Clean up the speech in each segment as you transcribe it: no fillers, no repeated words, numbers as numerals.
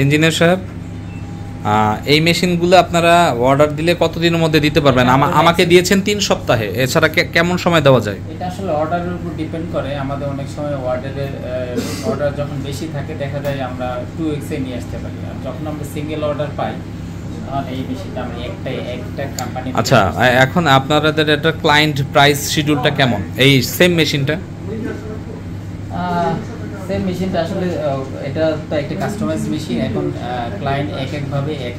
Engineer সাহেব, এই মেশিনগুলো আপনারা অর্ডার দিলে কতদিনের মধ্যে দিতে পারবেন? আমাকে দিয়েছেন 3 সপ্তাহে, এছাড়া কেমন সময় দেওয়া যায়? এটা আসলে অর্ডারের উপর ডিপেন্ড করে। আমাদের অনেক সময় অর্ডার যখন বেশি থাকে দেখা যায় আমরা 2 উইকসে নিয়ে আসতে পারি। আর যখন আমরা সিঙ্গেল অর্ডার পাই তখন এই মেশিনটা আমরা একটা কোম্পানি। আচ্ছা, এখন আপনাদের একটা ক্লায়েন্ট প্রাইস শিডিউলটা কেমন এই সেম মেশিনটা? সেম মেশিনটা আসলে এটা তো একটা কাস্টমাইজ মেশিন। এখন ক্লায়েন্ট একভাবে এক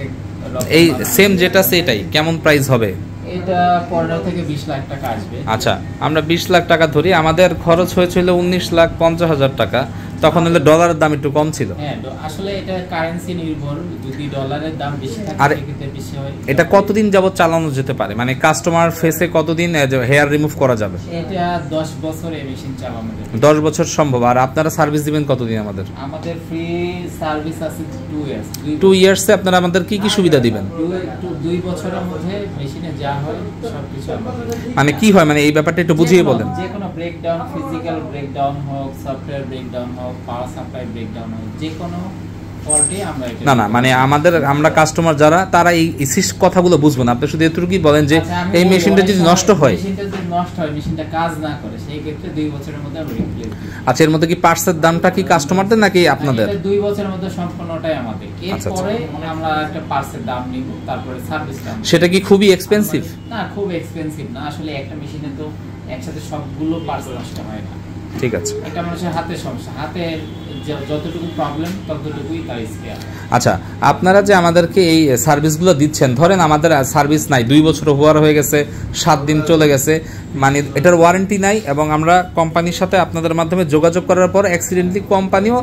এই সেম যেটা সেটাই কেমন প্রাইস হবে? এটা 15 থেকে 20 লাখ টাকা আসবে। আচ্ছা, আমরা 20 লাখ টাকা ধরি, আমাদের খরচ হয়েছিল 19,50,000 টাকা। তখন হলে ডলারের দাম একটু কম ছিল। হ্যাঁ, আসলে এটা কারেন্সি নির্ভর। যদি ডলারের দাম বেশি থাকে সেক্ষেত্রে বেশি হয়। এটা কতদিন যাবত চালানো যেতে পারে, মানে কাস্টমার ফেসে কতদিন হেয়ার রিমুভ করা যাবে? এটা 10 বছর এই মেশিন চালানো যাবে। 10 বছর সম্ভব। আর আপনারা সার্ভিস দিবেন কতদিন? আমাদের ফ্রি সার্ভিস আছে 2 ইয়ার্স। 2 ইয়ার্সে আপনারা আমাদের কি কি সুবিধা দিবেন? 2 বছরের মধ্যে মেশিনে যা হয় সবকিছু আমাদের। মানে কি হয়, মানে এই ব্যাপারটা একটু বুঝিয়ে বলেন। যে কোনো ব্রেকডাউন, ফিজিক্যাল ব্রেকডাউন হোক, সফটওয়্যার ব্রেকডাউন হোক, পাওয়ার সাপ্লাই ব্রেকডাউন হোক, যে কোনো ফল্টে আমরা এটা না মানে আমরা কাস্টমার যারা তারা এই কথাগুলো বুঝবো না। আপনি শুধু এতটুকুই বলেন যে এই মেশিনটা যদি নষ্ট হয়, মেশিনটা কাজ না করে সেই ক্ষেত্রে 2 বছরের মধ্যে আমরা রিপ্লেস দিই। আচ্ছা, এর মধ্যে কি পার্টসের দামটা কি কাস্টমারদের নাকি আপনাদের? এটা 2 বছরের মধ্যে সম্পূর্ণটাই আমাদের। এরপরে আমরা একটা পার্টসের দাম নিব, তারপরে সার্ভিস দাম। সেটা কি খুবই এক্সপেন্সিভ? না, খুব এক্সপেন্সিভ না। আসলে একটা মেশিনে তো একসাথে সবগুলো পার্টস নষ্ট হয় না। ঠিক আছে, এটা মানুষের হাতের সমস্যা। হাতের যতটুকু প্রবলেম ততটুকুই তার স্পেয়ার। আচ্ছা, আপনারা যে আমাদেরকে এই সার্ভিসগুলো দিচ্ছেন, ধরেন আমাদের সার্ভিস নাই, 2 বছর ওভার হয়ে গেছে, 7 দিন চলে গেছে, মানে এটার ওয়ারেন্টি নাই, এবং আমরা কোম্পানির সাথে আপনাদের মাধ্যমে যোগাযোগ করার পর অ্যাক্সিডেন্টলি কোম্পানিও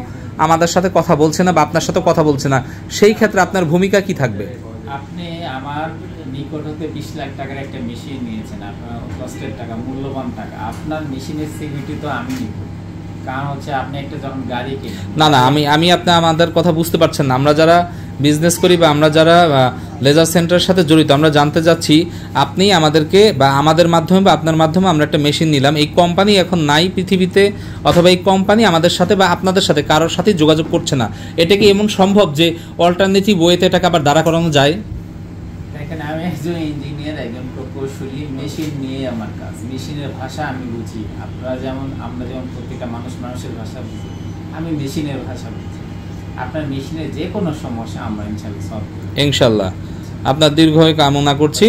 আমাদের সাথে কথা বলছে না বা আপনার সাথে কথা বলছে না, সেই ক্ষেত্রে আপনার ভূমিকা কি থাকবে? আপনি আমার নিকট হতে 20 লাখ টাকার একটা মেশিন নিয়েছেন, আপনার কষ্টের টাকা, মূল্যবান টাকা। আপনার মেশিনের সিকিউরিটি তো আমি নিব। কারণ হচ্ছে আপনি একটা যখন গাড়ি কিনেন। না আমি আপনি আমাদের কথা বুঝতে পারছেন না। আমরা যারা বিজনেস করি বা আমরা যারা লেজার সেন্টারের সাথে জড়িত, আমরা জানতে চাচ্ছি আপনি আমাদেরকে বা আমাদের মাধ্যমে বা আপনার মাধ্যমে আমরা একটা মেশিন নিলাম, এই কোম্পানি এখন নাই পৃথিবীতে, অথবা এই কোম্পানি আমাদের সাথে বা আপনাদের সাথে কারোর সাথে যোগাযোগ করছে না, এটা কি এমন সম্ভব যে অল্টারনেটিভ ওয়েতে এটাকে আবার দাঁড়া করানো যায়? দেখেন, আমি একজন ইঞ্জিনিয়ার, একজন প্রকৌশলী। মেশিন নিয়ে আমার কাজ, মেশিনের ভাষা আমি বুঝি। আমরা যেমন প্রত্যেকটা মানুষের ভাষা বুঝি, আমি মেশিনের ভাষা বুঝি। আপনার মেশিনের যে কোনো সমস্যা আমরা ইনশাআল্লাহ সলভ করব। ইনশাআল্লাহ। আপনার দীর্ঘায়ু কামনা করছি।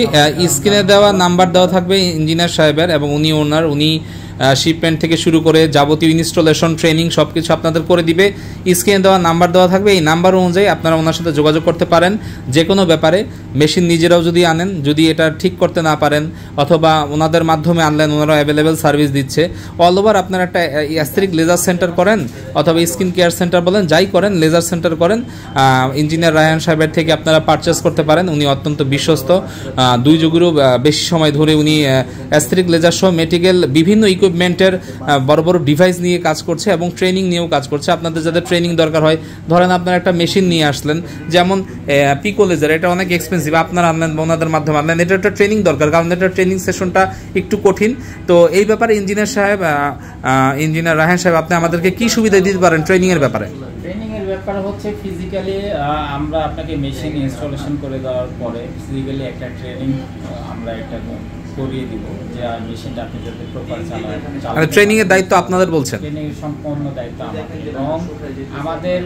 স্ক্রিনে দেওয়া নাম্বার দেওয়া থাকবে ইঞ্জিনিয়ার সাহেবের, এবং উনি ওনার শিপমেন্ট থেকে শুরু করে যাবতীয় ইনস্টলেশন, ট্রেনিং সব কিছু আপনাদের করে দিবে। স্ক্রিনে দেওয়া নাম্বার দেওয়া থাকবে, এই নাম্বার অনুযায়ী আপনারা ওনার সাথে যোগাযোগ করতে পারেন যে কোনো ব্যাপারে। মেশিন নিজেরাও যদি আনেন, যদি এটা ঠিক করতে না পারেন, অথবা ওনাদের মাধ্যমে আনলেন, ওনারা অ্যাভেলেবেল সার্ভিস দিচ্ছে। অল ওভার আপনারা একটা অ্যাস্থেটিক লেজার সেন্টার করেন অথবা স্কিন কেয়ার সেন্টার বলেন, যাই করেন, লেজার সেন্টার করেন, ইঞ্জিনিয়ার রায়হান সাহেবের থেকে আপনারা পারচেস করতে পারেন। উনি অত্যন্ত বিশ্বস্ত, 2 যুগেরও বেশি সময় ধরে উনি অ্যাস্থেটিক লেজার সহ মেডিকেল বিভিন্ন ইকুইপমেন্টের বড় বড় ডিভাইস নিয়ে কাজ করছে এবং ট্রেনিং নিয়েও কাজ করছে। আপনাদের যাদের ট্রেনিং দরকার হয়, ধরেন আপনারা একটা মেশিন নিয়ে আসলেন, যেমন পিকো লেজার, এটা অনেক এক্সপেন্সিভ, আপনারা আনলেন ওনাদের মাধ্যমে আনলেন, এটা একটা ট্রেনিং দরকার, কারণ এটা ট্রেনিং সেশনটা একটু কঠিন। তো এই ব্যাপারে ইঞ্জিনিয়ার রায়হান সাহেব, আপনি আমাদেরকে কি সুবিধা দিতে পারেন ট্রেনিংয়ের ব্যাপারে? ব্যাপার হচ্ছে ফিজিক্যালি আমরা আপনাকে মেশিন ইনস্টলেশন করে দেওয়ার পরে ফিজিক্যালি একটা ট্রেনিং আমরা একটা করিয়ে দিব, যে মেশিনটা আপনি যাতে প্রপার চালান। ট্রেনিং এর দায়িত্ব আপনাদের বলছেন? ট্রেনিং এর সম্পূর্ণ দায়িত্ব আমাদের, এবং আমাদের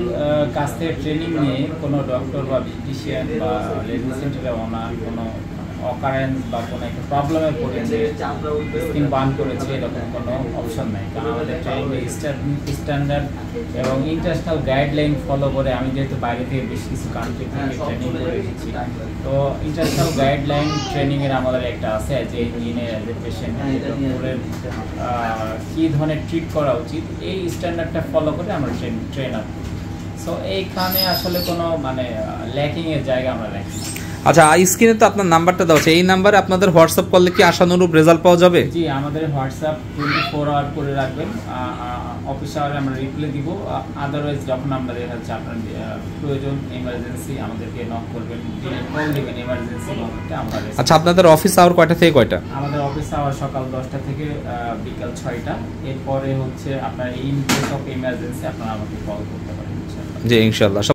কাছ থেকে ট্রেনিং নিয়ে কোনো ডক্টর বা বিউটিশিয়ান বা লেজার সেন্টারে ওনার কোনো অকারেন্স বা কোনো একটা প্রবলেমে পড়েছে, স্কিন বার্ন করেছে, এরকম কোনো অপশন নাই। কারণ আমাদের ট্রেনিং স্ট্যান্ডার্ড এবং ইন্টারন্যাশনাল গাইডলাইন ফলো করে। আমি যেহেতু বাইরে থেকে বেশ কিছু কান্ট্রি থেকে ট্রেনিং করে এসেছি, তো ইন্টারন্যাশনাল গাইডলাইন ট্রেনিংয়ের আমাদের একটা আছে যে ইঞ্জিনিয়ার এজ এ পেশেন্ট কী ধরনের ট্রিট করা উচিত, এই স্ট্যান্ডার্ডটা ফলো করে আমরা ট্রেনার। সো এইখানে আসলে কোনো ল্যাকিংয়ের জায়গা আমরা রাখি। আচ্ছা, স্ক্রিনে তো আপনার নাম্বারটা দেওয়া আছে, এই নাম্বারে আপনাদের হোয়াটসঅ্যাপ করলে কি আশানুরূপ রেজাল্ট পাওয়া যাবে? জি, আমাদের হোয়াটসঅ্যাপ 24 আওয়ার করে রাখবেন। অফিস আওয়ারে আমরা রিপ্লাই দিব। আদারওয়াইজ যখন আমরা দেখা যাচ্ছে আপনার প্রয়োজন, এমার্জেন্সি, আমাদেরকে নক করবেন, কল দিবেন এমার্জেন্সি নকটা আমরা। আচ্ছা, আপনাদের অফিস আওয়ার কয়টা থেকে কয়টা? আমাদের অফিস আওয়ার সকাল 10টা থেকে বিকাল 6টা। এরপরে হচ্ছে আপনার ইন কেস অফ এমার্জেন্সি আপনারা আমাকে কল করতে পারেন। জি, ইনশাআল্লাহ।